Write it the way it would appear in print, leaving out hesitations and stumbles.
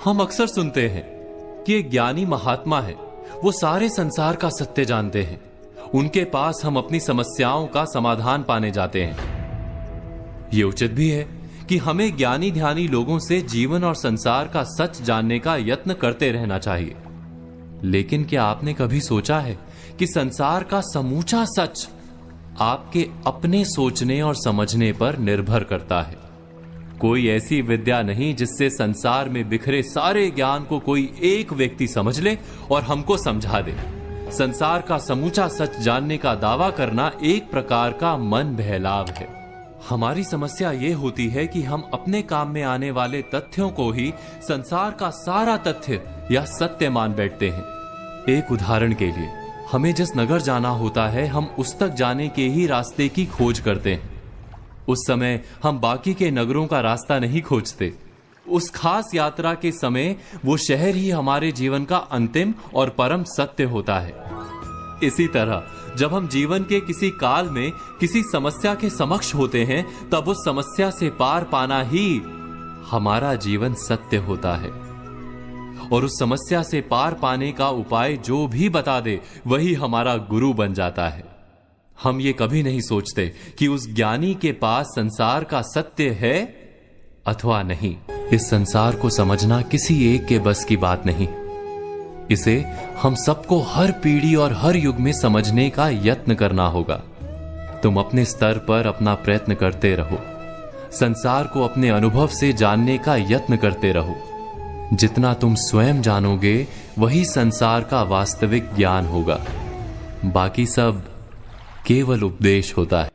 हम अक्सर सुनते हैं कि एक ज्ञानी महात्मा है, वो सारे संसार का सत्य जानते हैं, उनके पास हम अपनी समस्याओं का समाधान पाने जाते हैं। ये उचित भी है कि हमें ज्ञानी ध्यानी लोगों से जीवन और संसार का सच जानने का यत्न करते रहना चाहिए। लेकिन क्या आपने कभी सोचा है कि संसार का समूचा सच आपके अपने सोचने और समझने पर निर्भर करता है। कोई ऐसी विद्या नहीं जिससे संसार में बिखरे सारे ज्ञान को कोई एक व्यक्ति समझ ले और हमको समझा दे। संसार का समूचा सच जानने का दावा करना एक प्रकार का मन बहलाव है। हमारी समस्या यह होती है कि हम अपने काम में आने वाले तथ्यों को ही संसार का सारा तथ्य या सत्य मान बैठते हैं। एक उदाहरण के लिए, हमें जिस नगर जाना होता है, हम उस तक जाने के ही रास्ते की खोज करते हैं। उस समय हम बाकी के नगरों का रास्ता नहीं खोजते। उस खास यात्रा के समय वो शहर ही हमारे जीवन का अंतिम और परम सत्य होता है। इसी तरह जब हम जीवन के किसी काल में किसी समस्या के समक्ष होते हैं, तब उस समस्या से पार पाना ही हमारा जीवन सत्य होता है। और उस समस्या से पार पाने का उपाय जो भी बता दे, वही हमारा गुरु बन जाता है। हम ये कभी नहीं सोचते कि उस ज्ञानी के पास संसार का सत्य है अथवा नहीं। इस संसार को समझना किसी एक के बस की बात नहीं। इसे हम सबको हर पीढ़ी और हर युग में समझने का यत्न करना होगा। तुम अपने स्तर पर अपना प्रयत्न करते रहो। संसार को अपने अनुभव से जानने का यत्न करते रहो। जितना तुम स्वयं जानोगे, वही संसार का वास्तविक ज्ञान होगा। बाकी सब केवल उपदेश होता है।